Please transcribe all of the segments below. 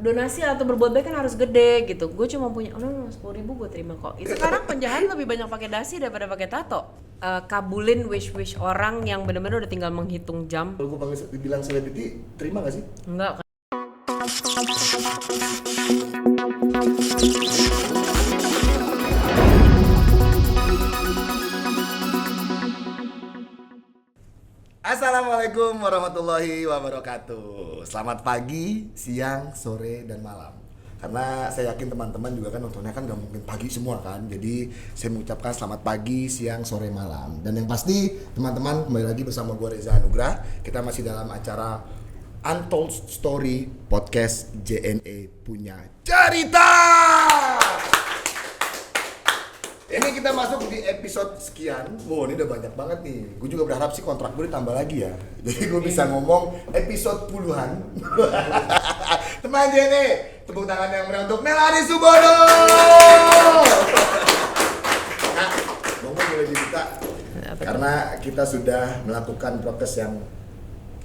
donasi atau berbuat baik kan harus gede gitu. Gue cuma punya 10.000 gue terima kok. Sekarang penjahat lebih banyak pakai dasi daripada pakai tato. Kabulin wish orang yang benar-benar udah tinggal menghitung jam. Kalau gue panggil dibilang selebriti, terima gak sih? Enggak kan. Assalamualaikum warahmatullahi wabarakatuh. Selamat pagi, siang, sore, dan malam. Karena saya yakin teman-teman juga kan nontonnya kan gak mungkin pagi semua kan. Jadi saya mengucapkan selamat pagi, siang, sore, malam. Dan yang pasti teman-teman kembali lagi bersama gue Reza Anugrah. Kita masih dalam acara Untold Story Podcast JNE Punya Cerita. Ini kita masuk di episode sekian. Wow, ini udah banyak banget nih. Gue juga berharap sih kontrak gue ditambah lagi ya. Jadi gue bisa ngomong episode puluhan. Teman JNE, tepuk tangan yang meriah untuk Melani Subono. Nah, ngomong boleh dibuka. Karena kita sudah melakukan prokes yang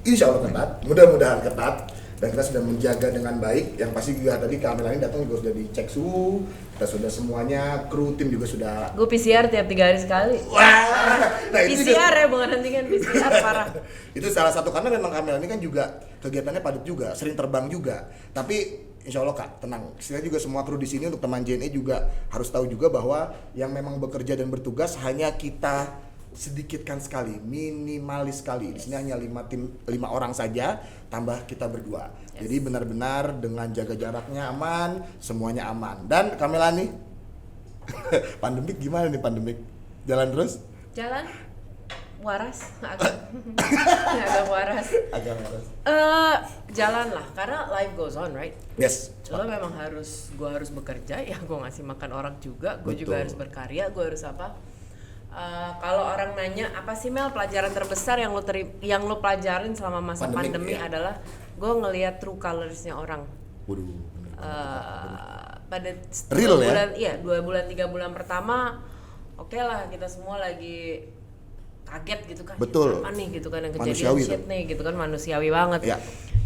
insya Allah ketat, mudah-mudahan ketat. Dan kita sudah menjaga dengan baik. Yang pasti juga tadi Kak Melani datang juga sudah dicek suhu. Kita sudah semuanya, kru tim juga sudah. Gue PCR tiap 3 hari sekali. Wah, nah itu PCR juga, ya, bukan antigen, PCR parah. itu salah satu karena memang Kak Melani kan juga kegiatannya padat juga, sering terbang juga. Tapi insya Allah Kak, tenang. Saya juga semua kru di sini untuk teman JNE juga harus tahu juga bahwa yang memang bekerja dan bertugas hanya kita sedikitkan sekali, minimalis sekali. Di sini hanya 5 orang saja, tambah kita berdua. Yes. Jadi benar-benar dengan jaga jaraknya aman, semuanya aman. Dan Kamela nih, pandemik gimana nih pandemik? Jalan terus? Jalan waras, agak waras. Agak waras. Jalan lah, karena life goes on, right? Yes. Lo memang gue harus bekerja, ya gue ngasih makan orang juga, gue juga harus berkarya, gue harus apa? Kalau orang nanya apa sih Mel pelajaran terbesar yang lo pelajarin selama masa pandemi ya. adalah gue ngelihat true colours-nya orang. Waduh. Pada real 2 bulan, ya? iya 2 bulan 3 bulan pertama, oke lah kita semua lagi kaget gitu kan. Betul. Apa nih gitu kan yang kejadian Manusiawi shit tuh. nih gitu kan, manusiawi banget. Ya.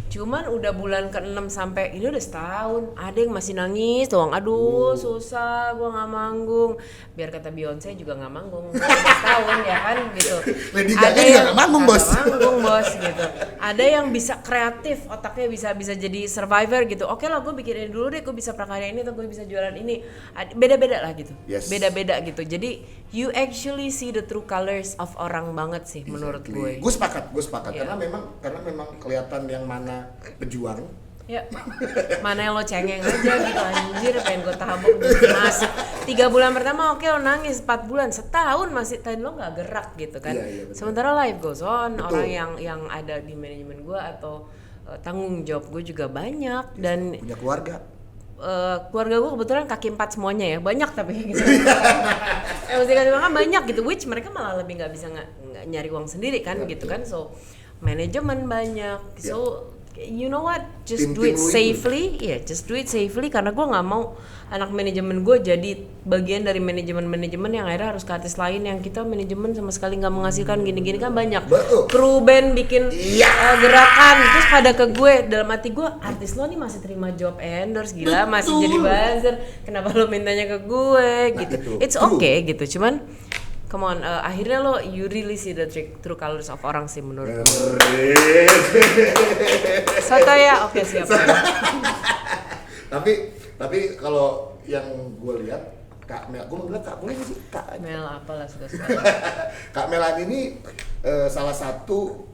Cuman udah bulan ke-6 sampai ini udah setahun, ada yang masih nangis doang. Aduh, susah, gua nggak manggung. Biar kata Beyonce juga nggak manggung, udah setahun ya kan gitu. Lady Gaga juga nggak manggung bos. Manggung bos gitu. Ada yang bisa kreatif, otaknya bisa jadi survivor gitu. Oke lah, gue bikin ini dulu deh, gue bisa prakarya ini atau gue bisa jualan ini. Beda-beda lah gitu. Yes. Beda-beda gitu. Jadi you actually see the true colors of orang banget sih menurut gue. Gue sepakat. Yeah. Karena memang kelihatan yang mana pejuang. Ya, mana yang lo cengeng aja gitu anjir, pengen gue tabok masuk 3 bulan pertama oke lo nangis, 4 bulan, setahun masih tadi lo nggak gerak gitu kan. Iya, Sementara life goes on. Betul. Orang yang ada di manajemen gue atau tanggung jawab gue juga banyak dan Punya keluarga. Keluarga gue kebetulan kaki 4 semuanya ya, banyak tapi gitu. Mesti kasih makan banyak gitu, which mereka malah lebih nggak bisa nggak nyari uang sendiri kan gitu kan, so manajemen banyak, so you know what, just do it safely, just do it safely karena gue nggak mau anak manajemen gue jadi bagian dari manajemen yang akhirnya harus ke artis lain yang kita manajemen sama sekali nggak menghasilkan gini-gini kan banyak. Betul. Kru band bikin gerakan terus pada ke gue, dalam hati gue artis lo nih masih terima job endorse gila. Betul. Masih jadi buzzer, kenapa lo mintanya ke gue gitu. It's okay gitu, cuman come on, akhirnya lo you really see the true colors of orang sih menurut gue. Soto ya, oke siap. Tapi kalau yang gue lihat Kak Mel, gue manggilnya Kak, boleh nggak sih Kak? Mel apalah suka. Kak Melani ini salah satu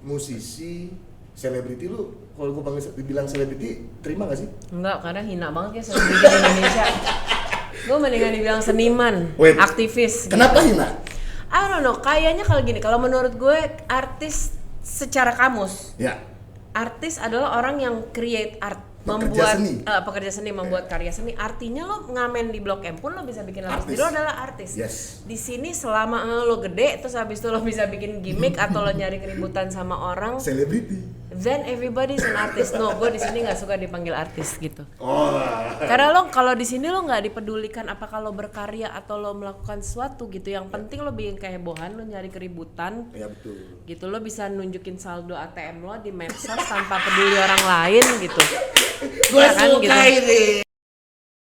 musisi selebriti. Lu kalau gue panggil dibilang selebriti, terima nggak sih? Enggak, karena hina banget ya selebriti di Indonesia. Gue mendingan dibilang seniman, aktivis. Kenapa gitu. Hina? I don't know, kayaknya kalau gini, kalau menurut gue artis secara kamus, ya. Artis adalah orang yang create art, pekerja seni, membuat karya seni. Artinya lo ngamen di Blok M pun lo bisa bikin artis. Jadi lo adalah artis. Yes. Di sini selama lo gede, terus habis itu lo bisa bikin gimmick atau lo nyari keributan sama orang. Selebriti. then everybody's an artist. No, gue di sini nggak suka dipanggil artis gitu. Oh. Karena lo kalau di sini lo nggak dipedulikan apa kalau berkarya atau lo melakukan sesuatu gitu. Yang penting lo bikin kehebohan, lo nyari keributan. Iya betul. Gitu lo bisa nunjukin saldo ATM lo di medsos tanpa peduli orang lain gitu. Gue Ya kan, suka gitu. ini.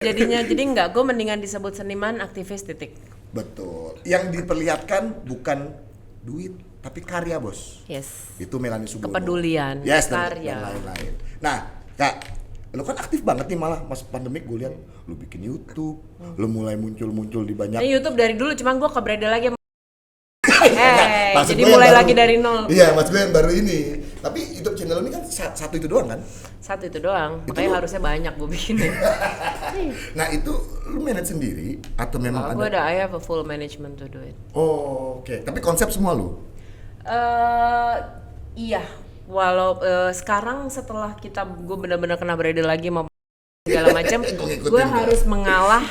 Jadi nggak, gue mendingan disebut seniman, aktivis, titik. Betul. Yang diperlihatkan bukan duit, tapi karya, Bos. Yes. Itu Melanie Subono. Kepedulian, Yes, karya. dan lain-lain. Nah, Kak, lu kan aktif banget nih malah pas pandemik gue lihat lu bikin YouTube, lu mulai muncul di banyak. YouTube dari dulu, cuman gue kebredel lagi. Maksud Jadi gue yang mulai baru- lagi dari nol. Iya, mas gue yang baru ini. Tapi YouTube channel lu ini kan satu itu doang kan? Satu itu doang, Itu makanya lo- harusnya banyak gue bikinnya. Nah, itu lu manage sendiri atau memang Gue ada? I have a full management to do it. Oh, oke. Tapi konsep semua lu. Iya, walau sekarang setelah gue benar-benar kena beredar lagi mau segala macam, Ngikutin gue ya. harus mengalah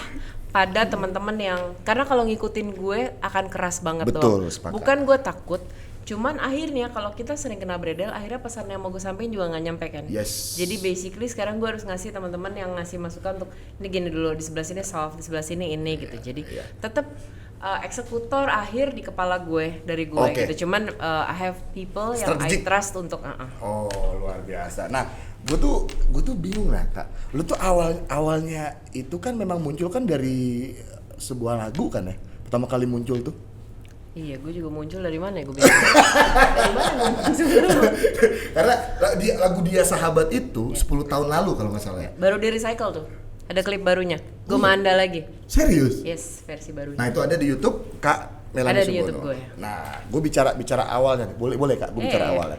pada teman-teman yang karena kalau ngikutin gue akan keras banget. Betul, loh. sepakat. Bukan gue takut, cuman akhirnya kalau kita sering kena beredar, akhirnya pesan yang mau gue sampaikan juga nggak nyampe kan. Yes. Jadi basically sekarang gue harus ngasih teman-teman yang ngasih masukan untuk ini gini dulu, di sebelah sini soft, di sebelah sini ini gitu. Jadi tetap eksekutor akhir di kepala gue dari gue Oke. gitu. Cuman I have people yang Strategic. I trust untuk Oh, luar biasa. Nah, gue tuh bingung lah, Kak. Lu tuh awalnya itu kan memang muncul kan dari sebuah lagu kan ya? Pertama kali muncul tuh. Iya, gue juga muncul dari mana ya gue bilang. Dari mana gue muncul? Karena lagu Dia Sahabat itu 10 tahun lalu kalau nggak salah ya. Baru di recycle tuh. Ada klip barunya. Gue manda lagi. Serius? Yes, versi barunya. Nah, itu ada di YouTube Kak Melanie Ada di Subono. YouTube gue. Nah, gue bicara awalnya nih. Boleh Kak, gue bicara Iya. awalnya.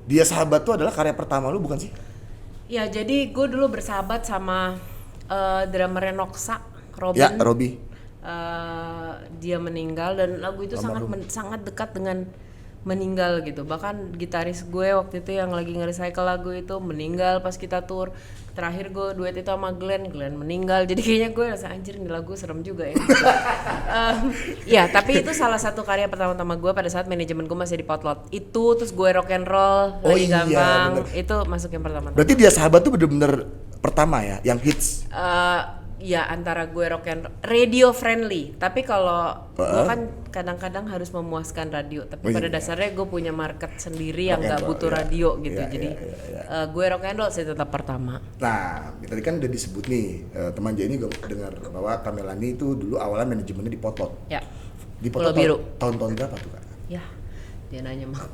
Dia Sahabat tuh adalah karya pertama lu bukan sih? Ya, jadi gue dulu bersahabat sama drummernya Noxa, Robin. Ya, Robi. Dia meninggal dan lagu itu Almarhum. sangat dekat dengan meninggal gitu. Bahkan gitaris gue waktu itu yang lagi nge-recycle lagu itu meninggal pas kita tour. Terakhir gue duet itu sama Glenn meninggal. Jadi kayaknya gue rasa anjir nih lagu serem juga ya. Gitu. Ya, tapi itu salah satu karya pertama-tama gue pada saat manajemen gue masih di Potlot. Itu terus gue rock and roll Oh lagi iya, gampang. bener. Itu masuk yang pertama. Berarti Dia Sahabat tuh bener-bener pertama ya, yang hits. Ya antara gue rock and radio friendly, tapi kalau gue kan kadang-kadang harus memuaskan radio, tapi Oh, pada iya. dasarnya gue punya market sendiri yang Rock and nggak roll, butuh iya. radio gitu. Iya, Jadi iya. gue rock and roll sih tetap pertama. Nah, tadi kan udah disebut nih, teman J ini gue dengar bahwa Kak Melanie itu dulu awalnya manajemennya di Potlot. Ya, Di Pulau Potlot Biru. tahun-tahun berapa tuh Kak? Ya. Dia nanya sama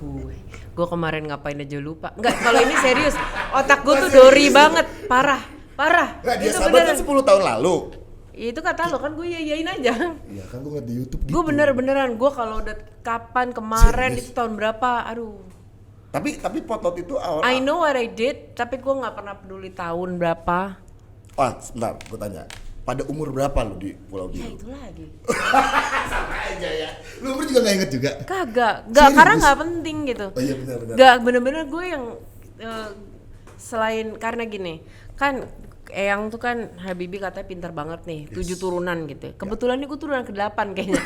gue kemarin ngapain aja lupa. Enggak, kalau ini serius, otak gue tuh dori banget, parah. Nggak, Dia Itu Sahabat kan beneran. 10 tahun lalu. Itu kata lo kan gue yain aja. Iya kan gue ngeliat di YouTube gitu. Gue beneran gue kalau udah kapan kemarin Serius? itu tahun berapa, aduh. Tapi Potlot itu awal. I know what I did, tapi gue nggak pernah peduli tahun berapa. Wah, sebentar, gue tanya. Pada umur berapa lu di Pulau Ya Biru? itu lagi. Sama aja ya. Lu umur juga nggak inget juga? Kagak, Serius? karena nggak penting gitu. Oh iya benar-benar. Gak bener-bener gue yang selain karena gini, kan Eyang tuh kan Habibie katanya pintar banget nih, 7 turunan gitu. Kebetulan nih gue turunan ke-8 kayaknya.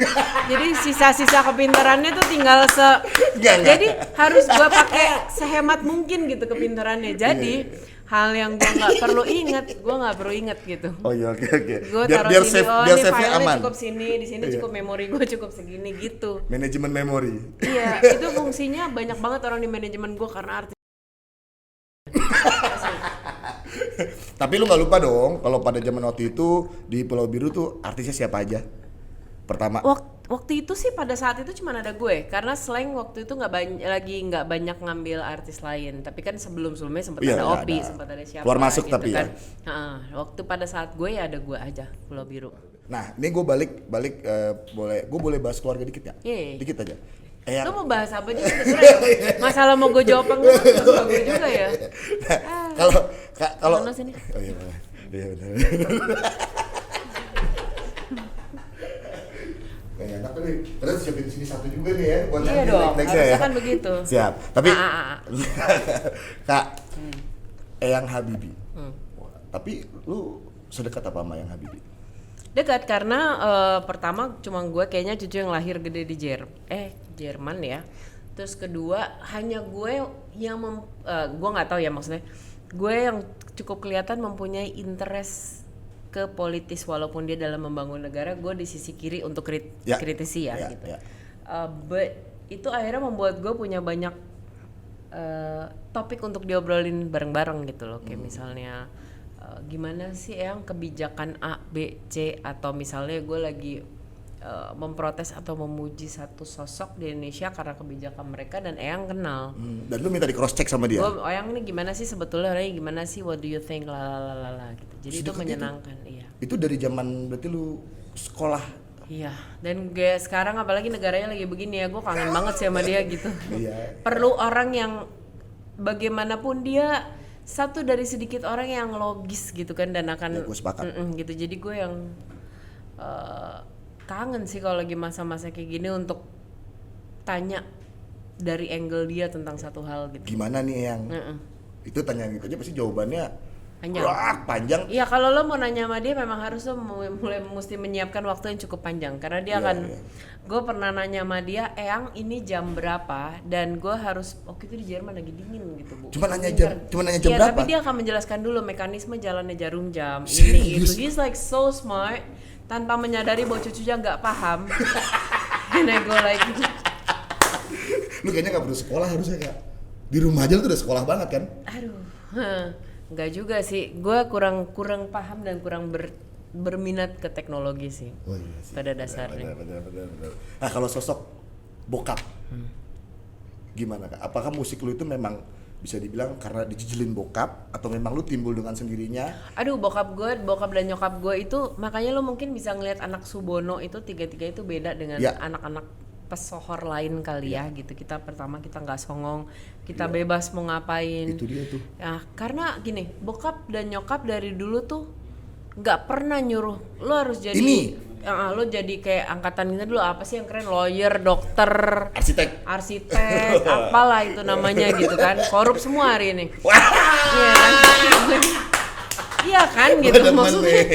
Jadi sisa-sisa kepintarannya tuh tinggal Enggak. Jadi harus gue pakai sehemat mungkin gitu kepintarannya. Jadi hal yang gue nggak perlu inget, gue nggak perlu inget gitu. Oh iya oke. Gue Biar taruh biar sini, save oh biar ini save-nya filenya aman. cukup sini, di sini Iya. cukup memori gue cukup segini gitu. Manajemen memori. Iya, itu fungsinya banyak banget orang di manajemen gue karena artis. Tapi lu nggak lupa dong kalau pada zaman waktu itu di Pulau Biru tuh artisnya siapa aja? Pertama. Waktu itu sih pada saat itu cuma ada gue karena Slang waktu itu nggak banyak ngambil artis lain, tapi kan sebelumnya sempat Iya, ada iya, Opi, ada. sempat ada siapa Keluar masuk gitu tapi kan. ya. Waktu pada saat gue ya ada gue aja Pulau Biru. Nah, ini gue balik boleh bahas keluarga dikit ya? Iya. Dikit aja. Lo mau bahas apa juga terserah. Masalah mau gue jawab apa enggak terserah gue juga ya. Kalau Mana sini? Oh iya boleh. Iya benar. Kayak enak nih. Terus siapin sini satu juga nih ya buat Iya nanti dong, next-nya harusnya ya. kan begitu. Siap. Tapi Kak, Hmm. Eyang Habibie. Wah, tapi lu sedekat apa sama Eyang Habibie? Dekat karena pertama cuma gue kayaknya cucu yang lahir gede di Jerman ya. Terus kedua, hanya gue yang gue nggak tahu ya maksudnya, gue yang cukup kelihatan mempunyai interest ke politis walaupun dia dalam membangun negara, gue di sisi kiri untuk kritisi ya gitu. But itu akhirnya membuat gue punya banyak topik untuk diobrolin bareng-bareng gitu loh, kayak misalnya gimana sih yang kebijakan A, B, C, atau misalnya gue lagi memprotes atau memuji satu sosok di Indonesia karena kebijakan mereka dan Eyang kenal. Dan lu minta di cross check sama dia? Eyang ini gimana sih sebetulnya, orangnya gimana sih, what do you think, lalalala gitu. Jadi itu menyenangkan. Iya. Itu dari zaman berarti lu sekolah? Iya. Dan gue sekarang apalagi negaranya lagi begini ya, gue kangen banget sih sama dia gitu. Iya. Perlu orang yang bagaimanapun dia satu dari sedikit orang yang logis gitu kan, dan akan gue sepakat. Gitu. Jadi gue yang kangen sih kalau lagi masa-masa kayak gini untuk tanya dari angle dia tentang satu hal gitu. Gimana nih yang itu tanya gitu aja pasti jawabannya panjang. Iya, kalau lo mau nanya sama dia memang harus lo mulai mesti menyiapkan waktu yang cukup panjang karena dia akan. Gue pernah nanya sama dia, Eyang ini jam berapa, dan gue harus waktu itu di Jerman lagi dingin gitu Bu. Cuma nanya jam berapa? Tapi dia akan menjelaskan dulu mekanisme jalannya jarum jam. Serius? Ini itu. He's like so smart tanpa menyadari bahwa cucunya nggak paham. And I go like, lu kayaknya nggak perlu sekolah harusnya Kak. Di rumah aja lu tuh udah sekolah banget kan? Aduh, nggak juga sih. Gue kurang paham dan kurang berminat ke teknologi sih. Oh iya sih. Pada dasarnya. Benar. Nah kalau sosok bokap, gimana Kak? Apakah musik lu itu memang bisa dibilang karena dijejelin bokap atau memang lu timbul dengan sendirinya? Aduh, bokap dan nyokap gue itu, makanya lo mungkin bisa ngelihat anak Subono itu tiga-tiga itu beda dengan anak-anak pesohor lain kali ya gitu. Kita nggak songong, kita bebas mau ngapain. Itu dia tuh. Ya karena gini, bokap dan nyokap dari dulu tuh nggak pernah nyuruh lo harus jadi lo jadi kayak angkatan kita dulu apa sih yang keren, lawyer, dokter, arsitek apalah itu namanya gitu kan, korup semua hari ini. Iya kan gitu maksudnya.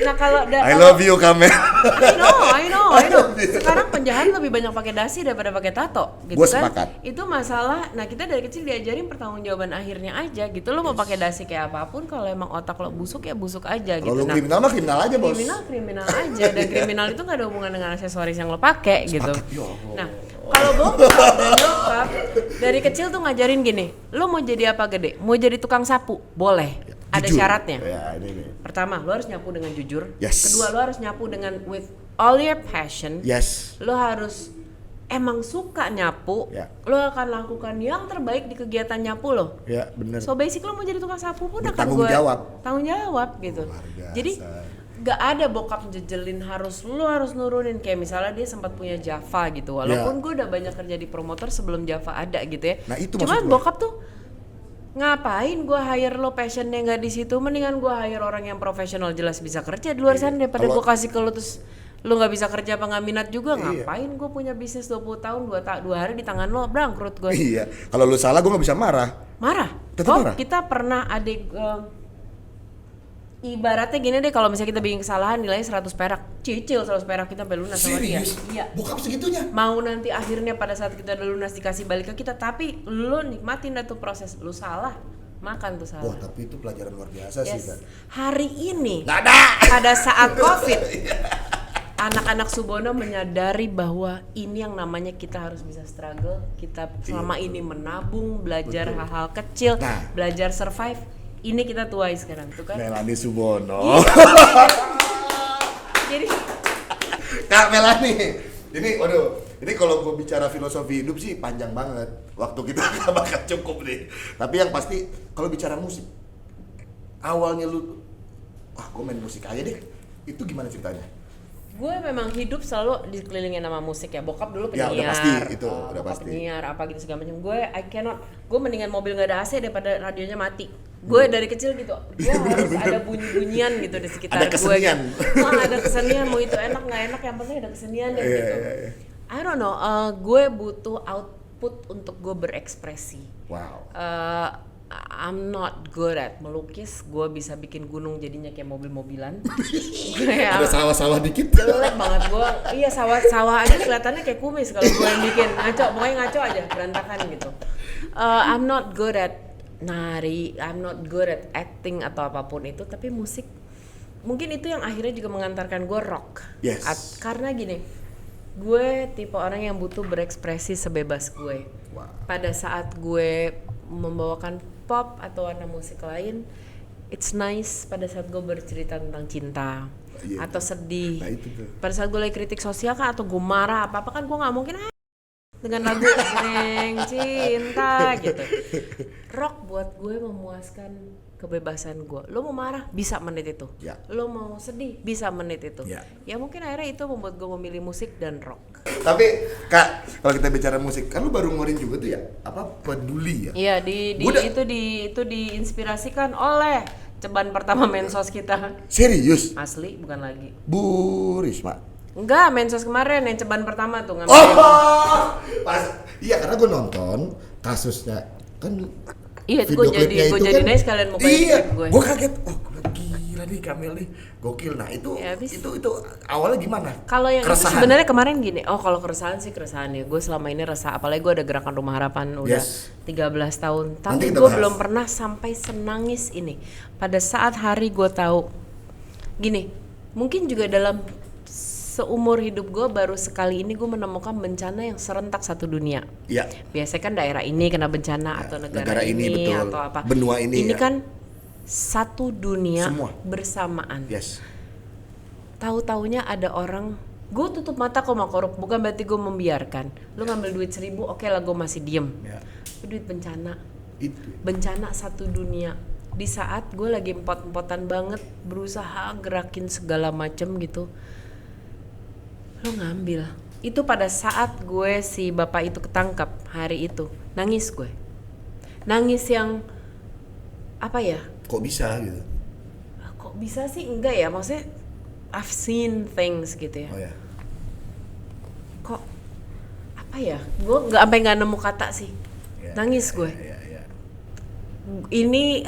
Nah kalau I love you Kamel. I know. Sekarang penjahat lebih banyak pakai dasi daripada pakai tato gitu. Gua kan. sepakat. Itu masalah. Nah kita dari kecil diajarin pertanggungjawaban akhirnya aja gitu. Lo mau pakai dasi kayak apapun, kalau emang otak lo busuk ya busuk aja gitu. Kalau kriminal mah kriminal aja bos. Kriminal aja, dan kriminal itu nggak ada hubungan dengan aksesoris yang lo pakai gitu. Nah kalau bokap dan nyokap dari kecil tuh ngajarin gini, lo mau jadi apa gede? Mau jadi tukang sapu? Boleh. Ada syaratnya. Ini. Pertama, lo harus nyapu dengan jujur. Yes. Kedua, lo harus nyapu dengan with all your passion. Yes. Lo harus emang suka nyapu. Lo akan lakukan yang terbaik di kegiatan nyapu lo. Ya, benar. So basic lo mau jadi tukang sapu pun akan tanggung jawab gitu. Jadi gak ada bokap jejelin lo harus nurunin, kayak misalnya dia sempat punya Java gitu. Walaupun gue udah banyak kerja di promotor sebelum Java ada gitu ya. Nah, itu cuman bokap tuh ngapain gue hire lo passionnya nggak di situ, mendingan gue hire orang yang profesional jelas bisa kerja di luar sana daripada gue kasih ke lo terus lo nggak bisa kerja apa nggak minat juga. Ngapain gue punya bisnis 20 tahun 2 hari di tangan lo bangkrut gue. Iya, kalau lo salah gue nggak bisa marah. Tetap marah. Kita pernah ibaratnya gini deh, kalau misalnya kita bikin kesalahan nilainya 100 perak, cicil 100 perak kita sampai lunas sama dia. Iya. Bokap segitunya? Mau nanti akhirnya pada saat kita udah lunas dikasih balik ke kita, tapi lo nikmatin dah tuh proses. Lo salah, makan tuh salah. Wah, tapi itu pelajaran luar biasa sih kan. Hari ini nggak ada. Pada saat COVID anak-anak Subono menyadari bahwa ini yang namanya kita harus bisa struggle. Kita selama ini menabung, belajar hal-hal kecil, belajar survive. Ini kita tuai sekarang tuh kan. Melanie Subono. Jadi Kak Melanie, ini kalau gue bicara filosofi hidup sih panjang banget. Waktu kita gak bakal cukup nih. Tapi yang pasti kalau bicara musik, awalnya gue main musik aja deh. Itu gimana ceritanya? Gue memang hidup selalu dikelilingin sama musik ya. Bokap dulu penyiar. Ya udah pasti itu, udah pasti. Penyiar apa gitu segala macam. Gue mendingan mobil nggak ada AC daripada radionya mati. Gue dari kecil gitu. Gue harus ada bunyi-bunyian gitu di sekitar gue. Ada kesenian. Ada kesenian, mau itu enak nggak enak, yang penting ada kesenian dan gitu. I don't know. Gue butuh output untuk gue berekspresi. Wow. I'm not good at melukis. Gue bisa bikin gunung jadinya kayak mobil-mobilan. Kayak Ada sawah-sawah dikit. jelek banget gue. Iya, sawah aja kelihatannya kayak kumis kalau gue yang bikin. Ngaco, pokoknya ngaco aja, berantakan gitu. I'm not good at nari, I'm not good at acting atau apapun itu, tapi musik mungkin itu yang akhirnya juga mengantarkan gue rock. Yes. Karena gini, gue tipe orang yang butuh berekspresi sebebas gue. Wow. Pada saat gue membawakan pop atau warna musik lain, it's nice pada saat gue bercerita tentang cinta atau sedih. Nah, itu tuh. Pada saat gue lagi kritik sosial kan atau gue marah apa kan gue nggak mungkin dengan lagu neng cinta gitu. Rock buat gue memuaskan kebebasan gue. Lo mau marah bisa menit itu. Ya. Lo mau sedih bisa menit itu. Ya. Ya mungkin akhirnya itu membuat gue memilih musik dan rock. Tapi Kak, kalau kita bicara musik, kan lu baru ngeluarin juga tuh ya, apa Peduli ya? Iya, itu diinspirasikan oleh ceban pertama mensos kita. Serius? Asli, bukan lagi. Bu Risma. Enggak, mensos kemarin yang ceban pertama tuh ngambil. Oh, iya karena gue nonton kasusnya kan. Iya, video gue klipnya itu jadi kan, naik sekalian mau iya, gue. gue kaget. Oh, gila nih Kamel nih, gokil. Nah itu, Ya, itu awalnya gimana? Kalau yang Keresahan. itu sebenarnya kemarin gini, kalau keresahan ya. Gue selama ini resah, apalagi gue ada gerakan Rumah Harapan udah Yes. 13 tahun. Nanti Tapi kita gue bahas. belum pernah sampai senangis ini. Pada saat hari gue tahu, gini, mungkin juga dalam seumur hidup gue baru sekali ini gue menemukan bencana yang serentak satu dunia. Iya. Biasanya kan daerah ini kena bencana atau negara ini betul. atau apa. Benua ini ya. kan satu dunia Semua. bersamaan. Yes. Tahu-taunya ada orang, gue tutup mata kok mau korup, bukan berarti gue membiarkan. Lu ngambil duit 1.000, oke lah gue masih diem. Ya. Itu duit bencana. Itu. Bencana satu dunia. Di saat gue lagi empot-empotan banget, berusaha gerakin segala macem gitu, lo ngambil. Itu pada saat gue si bapak itu ketangkap hari itu, nangis gue. Nangis yang apa ya? Kok bisa gitu? Kok bisa sih? Enggak ya, maksudnya I've seen things gitu ya. Oh ya. Kok apa ya? Gue nggak nemu kata sih. Ya, Nangis gue. Ya. Ini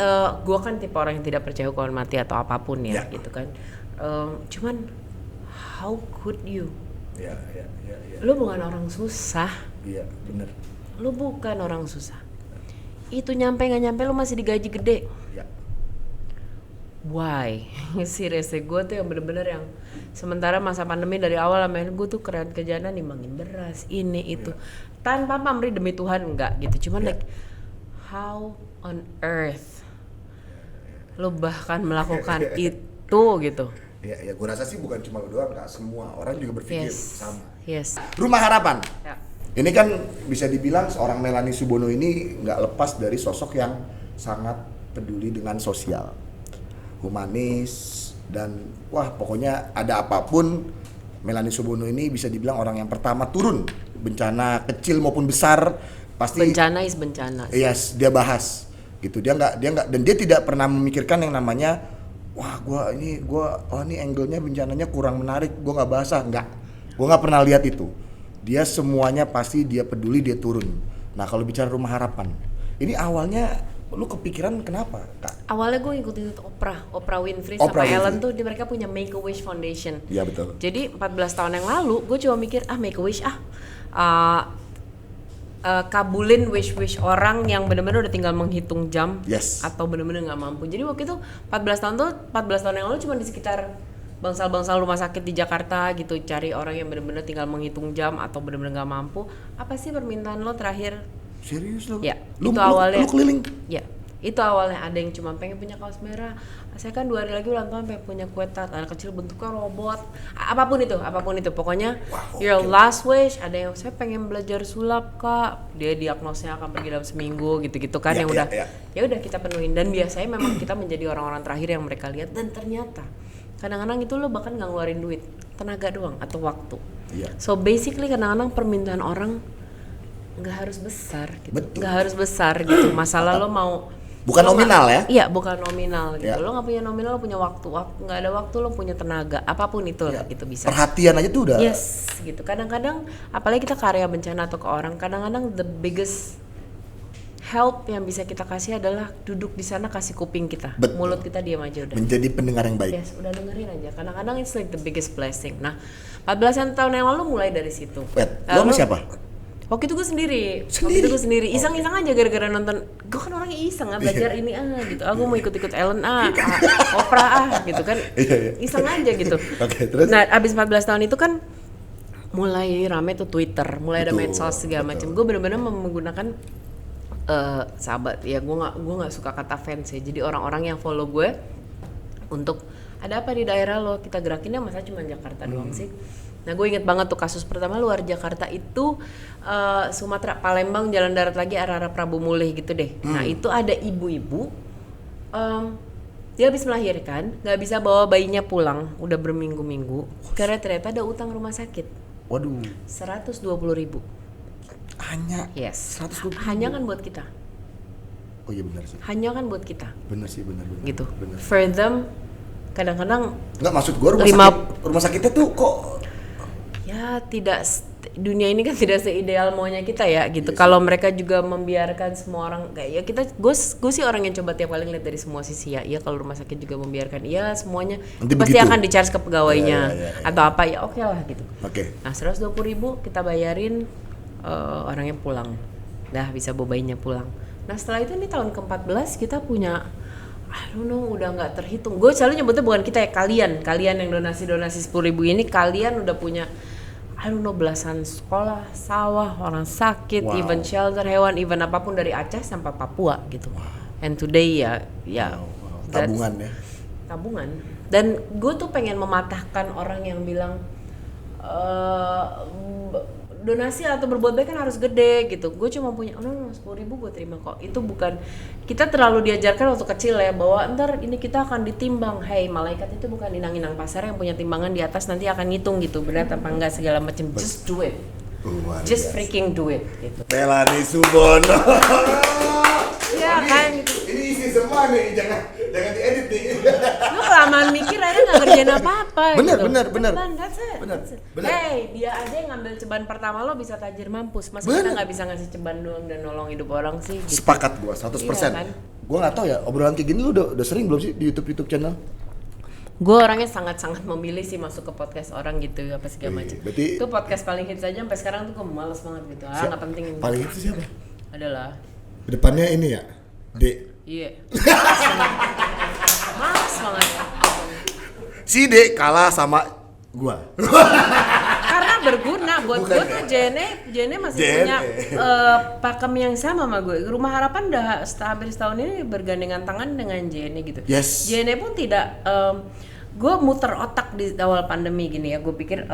gue kan tipe orang yang tidak percaya hukuman mati atau apapun ya, gitu kan. Cuman how could you? Ya. Lu bukan orang susah. Iya, benar. Lu bukan orang susah. Itu nyampe nggak nyampe lu masih digaji gede. Ya. Why? Seriously, gue tuh yang bener-bener yang sementara masa pandemi dari awal sampai gue tuh kerjaan nimbangin beras ini itu tanpa pamrih demi Tuhan enggak gitu. Cuman like how on earth lu bahkan melakukan itu gitu. Ya, gue rasa sih bukan cuma lu doang, Kak. Semua orang juga berpikir sama. Yes. Rumah Harapan. Ya. Ini kan bisa dibilang seorang Melanie Subono ini nggak lepas dari sosok yang sangat peduli dengan sosial, humanis, dan wah pokoknya ada apapun Melanie Subono ini bisa dibilang orang yang pertama turun bencana kecil maupun besar pasti Bencana is bencana. yes dia bahas gitu. Dia nggak dan dia tidak pernah memikirkan yang namanya wah ini angle-nya bencananya kurang menarik, gue nggak bahas gue nggak pernah lihat itu. Dia semuanya pasti dia peduli, dia turun. Nah kalau bicara Rumah Harapan ini awalnya lu kepikiran kenapa, Kak? Awalnya gue ngikutin itu Oprah Winfrey Oprah sama Winfrey. Ellen tuh mereka punya Make-A-Wish Foundation. Iya betul. Jadi 14 tahun yang lalu gue cuma mikir Make-A-Wish kabulin wish orang yang benar-benar udah tinggal menghitung jam Yes. atau benar-benar nggak mampu. Jadi waktu itu 14 tahun yang lalu cuma di sekitar bangsal-bangsal rumah sakit di Jakarta gitu cari orang yang benar-benar tinggal menghitung jam atau benar-benar nggak mampu. Apa sih permintaan lo terakhir? Serius lo? Ya, Lu awalnya. lu keliling? Ya, itu awalnya ada yang cuma pengen punya kaos merah. Saya kan 2 hari lagi ulang tahun pengen punya kue tart, anak kecil bentuknya robot. Apapun itu. Pokoknya Wow, your oke. last wish. Ada yang saya pengen belajar sulap, Kak. Dia diagnosnya akan pergi dalam seminggu gitu-gitu kan Ya, yang udah. ya. Ya udah kita penuhin dan biasanya memang kita menjadi orang-orang terakhir yang mereka lihat dan ternyata kadang-kadang itu lo bahkan nggak ngeluarin duit, tenaga doang atau waktu. Iya. So basically kadang-kadang permintaan orang nggak harus besar gitu. Betul. Nggak harus besar gitu. Masalah lo mau Bukan lo nominal ya? Iya, bukan nominal gitu. Ya. Lo nggak punya nominal, lo punya waktu. Nggak ada waktu, lo punya tenaga. Apapun itu lah, Ya. gitu bisa. Perhatian aja tuh udah. Yes, gitu. Kadang-kadang, apalagi kita karya bencana atau ke orang, kadang-kadang the biggest help yang bisa kita kasih adalah duduk di sana kasih kuping kita. Betul. Mulut kita diam aja udah. Menjadi pendengar yang baik. Yes, udah dengerin aja. Kadang-kadang it's like the biggest blessing. Nah, 14 tahun yang lalu mulai dari situ. Lo sama siapa? Waktu itu gue sendiri. Iseng-iseng aja gara-gara nonton. Gue kan orangnya iseng belajar ini gitu. Aku mau ikut-ikut Ellen Oprah gitu kan. Iseng aja gitu. Oke, terus? Nah, abis 14 tahun itu kan mulai rame tuh Twitter, mulai ada medsos segala macam. Gue benar-benar menggunakan sahabat ya, gue nggak suka kata fans ya, jadi orang-orang yang follow gue untuk ada apa di daerah lo, kita gerakinnya masa cuma Jakarta doang sih. Nah gue inget banget tuh kasus pertama luar Jakarta itu Sumatera, Palembang, jalan darat lagi arah-arah Prabu Mulih gitu deh. Nah itu ada ibu-ibu dia habis melahirkan nggak bisa bawa bayinya pulang, udah berminggu-minggu karena ternyata ada utang rumah sakit. Waduh. 120.000. Hanya. Yes. 120.000. Hanya kan buat kita. Oh iya benar sih. Hanya kan buat kita. Benar sih, benar. Gitu. Benar. For them kadang-kadang nggak, maksud gue rumah sakitnya tuh kok ya tidak, dunia ini kan tidak seideal maunya kita ya gitu. Yes. Kalau mereka juga membiarkan semua orang kayak ya kita, gue sih orang yang coba tiap kali lihat dari semua sisi ya. Iya kalau rumah sakit juga membiarkan, iya semuanya nanti pasti begitu akan di-charge ke pegawainya ya. atau apa ya, oke lah gitu. Oke. Nah 120.000 kita bayarin, orangnya pulang, dah bisa bawa bayinya pulang. Nah setelah itu nih tahun ke-14 kita punya I don't know, udah nggak terhitung. Gue selalu nyebutnya bukan kita ya, kalian yang donasi 10.000 ini, kalian udah punya I don't know belasan sekolah, sawah, orang sakit, even shelter hewan, even apapun dari Aceh sampai Papua gitu. And today ya tabungan ya. Tabungan. Dan gue tuh pengen mematahkan orang yang bilang donasi atau berbuat baik kan harus gede gitu. Gue cuma punya 10.000 gue terima kok. Itu bukan, kita terlalu diajarkan waktu kecil ya bahwa ntar ini kita akan ditimbang. Hey, malaikat itu bukan inang-inang pasar yang punya timbangan di atas nanti akan ngitung gitu benar apa enggak segala macam. Just do it. Just freaking do it gitu. Melanie Subono. Ya kan gitu. Ini isi semua nih, jangan diedit nih. Lu kelamaan mikir akhirnya nggak ngerjain apa-apa. Bener, gitu. bener. That's it. Bener. Hey, dia aja yang ngambil ceban pertama lo bisa tajir mampus. Masa kita nggak bisa ngasih ceban doang dan nolong hidup orang sih? Gitu. Sepakat gua 100%. Iya, kan? Gua nggak tahu ya, obrolan kayak gini lu udah sering belum sih di YouTube channel? Gue orangnya sangat-sangat memilih sih masuk ke podcast orang gitu apa segala macam. Berarti itu podcast paling hits aja sampai sekarang tuh gue males banget gitu. Nggak penting. Paling hits siapa? Adalah. Depannya ini ya, D. Iya. Males banget. Si D kalah sama gua. Karena berguna buat gue tuh Jene masih punya pakem yang sama sama gue. Rumah Harapan udah hampir setahun ini bergandengan tangan dengan Jene gitu. Yes. Jene pun tidak, gue muter otak di awal pandemi gini ya. Gue pikir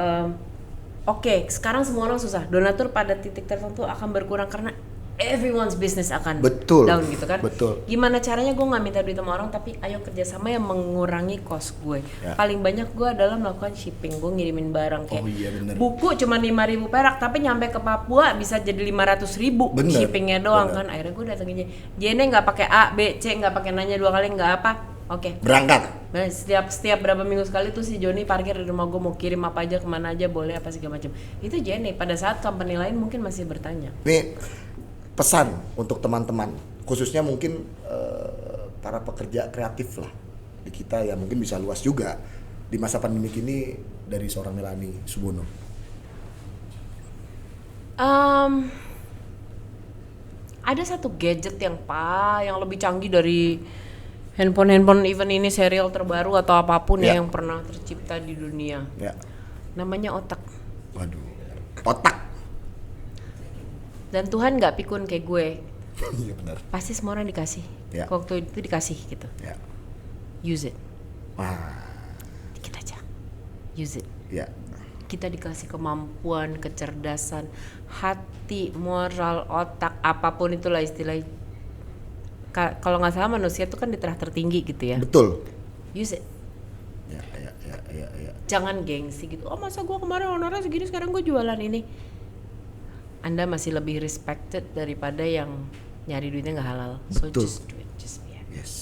oke, sekarang semua orang susah. Donatur pada titik tertentu akan berkurang karena everyone's business akan down gitu kan. Betul. Gimana caranya gue nggak minta duit sama orang, tapi ayo kerjasama yang mengurangi cost gue. Ya. Paling banyak gue adalah melakukan shipping, gue ngirimin barang kayak bener. buku cuma 5.000 perak, tapi nyampe ke Papua bisa jadi 500.000 shippingnya doang kan. Akhirnya gue datengin Jene nggak pakai A, B, C, nggak pakai nanya 2 kali nggak apa. Oke. Berangkat. Nah, setiap berapa minggu sekali tuh si Joni parkir di rumah gue, mau kirim apa aja kemana aja boleh apa segala macam. Itu Jene. Pada saat company lain mungkin masih bertanya. Nih pesan untuk teman-teman, khususnya mungkin para pekerja kreatif lah di kita ya, mungkin bisa luas juga di masa pandemi ini dari seorang Melanie Subono. Ada satu gadget yang lebih canggih dari handphone event ini serial terbaru atau apapun yang pernah tercipta di dunia. Ya. Namanya otak. Waduh. Otak. Dan Tuhan nggak pikun kayak gue. Iya benar. Pasti semua orang dikasih. Ya. Waktu itu dikasih gitu. Ya. Use it. Wah. Dikit aja. Use it. Ya. Kita dikasih kemampuan, kecerdasan, hati, moral, otak, apapun itulah istilahnya. Kalau nggak salah manusia itu kan di tahap tertinggi gitu ya. Betul. Use it. Ya. Jangan gengsi gitu. Oh masa gue kemarin honornya segini, sekarang gue jualan ini. Anda masih lebih respected daripada yang nyari duitnya nggak halal. So betul. Just do it, just be happy. Yes.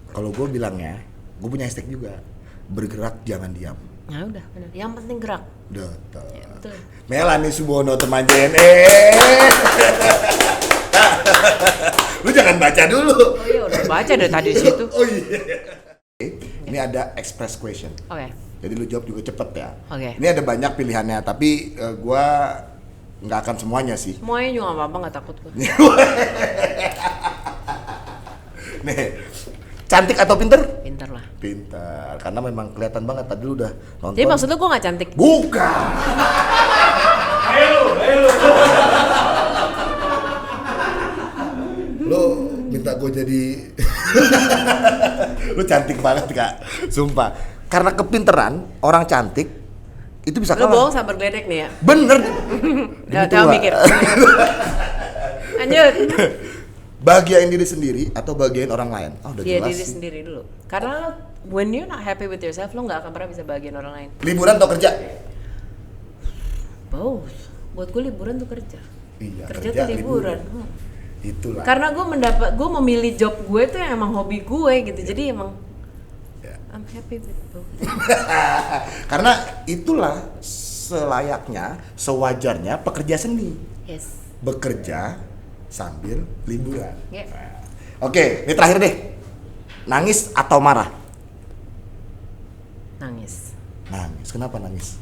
Kalau gue bilangnya, gue punya hashtag juga. Bergerak jangan diam. Nah udah benar. Yang penting gerak. Betul. Ya, betul. Melanie Subono teman JNE. Lu jangan baca dulu. Oh iya udah baca dari tadi di situ. Oh iya. Ini ada express question. Oke. Jadi lu jawab juga cepet ya. Oke. Ini ada banyak pilihannya, tapi gua nggak akan semuanya sih. Semuanya juga nggak apa-apa, nggak takut gue. Nih, cantik atau pinter? Pinter lah. Pinter, karena memang kelihatan banget tadi lu udah nonton. Jadi maksud lu gue nggak cantik? Bukan. Ayo lu. Lu minta gue jadi lu cantik banget Kak, sumpah. Karena kepinteran orang cantik itu bisa Lu kalah. bohong sabar geledek nih ya? Bener. Jangan mikir. Lanjut. Bahagiain diri sendiri atau bahagiain orang lain? Oh, udah Dia jelas diri sih. sendiri dulu. Karena lo, when you're not happy with yourself, lo nggak akan pernah bisa bahagian orang lain. Liburan atau kerja? Both. Buat gue liburan tuh kerja. Iya, Kerja tuh liburan. Itulah. Karena gue memilih job gue tuh yang emang hobi gue gitu. Jadi emang Ya. I'm happy with both. Karena itulah selayaknya, sewajarnya pekerja seni. Yes. Bekerja sambil liburan. Ya. Oke, ini terakhir deh. Nangis atau marah? Nangis. Nangis. Kenapa nangis?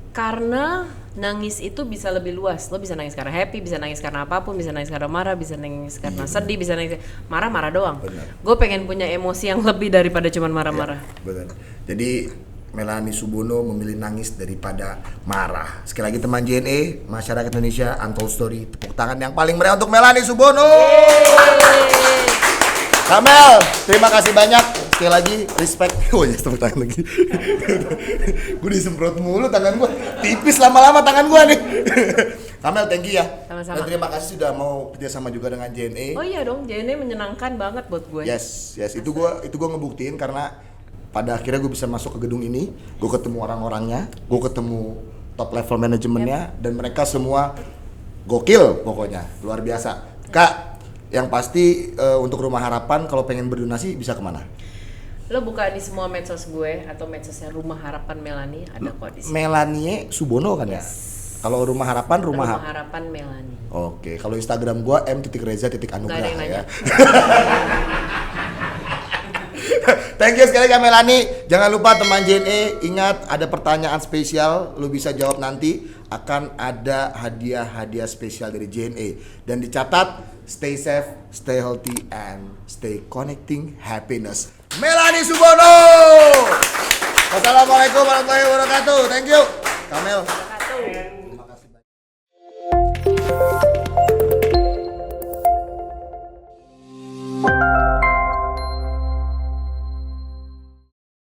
Karena nangis itu bisa lebih luas. Lo bisa nangis karena happy, bisa nangis karena apapun, bisa nangis karena marah, bisa nangis karena sedih, bisa nangis marah-marah doang. Gue pengen punya emosi yang lebih daripada cuma marah-marah. Benar. Jadi Melanie Subono memilih nangis daripada marah. Sekali lagi teman JNE, masyarakat Indonesia, Untold Story, tepuk tangan yang paling meriah untuk Melanie Subono. Kamel, terima kasih banyak. Sekali lagi, respect. Oh ya, tepuk tangan lagi. Gue disemprot mulu tangan gue. Tipis lama-lama tangan gue nih. Kamel, thank you ya. Sama-sama. Dan terima kasih sudah mau kerjasama juga dengan JNE. Oh iya dong, JNE menyenangkan banget buat gue. Yes, itu gue ngebuktiin karena pada akhirnya gue bisa masuk ke gedung ini, gue ketemu orang-orangnya, gue ketemu top level manajemennya, dan mereka semua gokil pokoknya, luar biasa. Kak, yang pasti untuk Rumah Harapan kalau pengen berdonasi bisa kemana? Lo buka di semua medsos gue atau medsosnya Rumah Harapan Melanie, ada kok di sini. Melanie Subono kan ya? Kalau Rumah Harapan, Rumah Harapan Melanie. Oke, kalau Instagram gue m.reza.anugrah Nggak ada yang nanya. ya. Thank you sekali Kak Melanie. Jangan lupa teman JNE, ingat ada pertanyaan spesial, lu bisa jawab nanti, akan ada hadiah-hadiah spesial dari JNE. Dan dicatat, stay safe, stay healthy, and stay connecting happiness. Melanie Subono. Wassalamualaikum warahmatullahi wabarakatuh. Thank you. Kamel.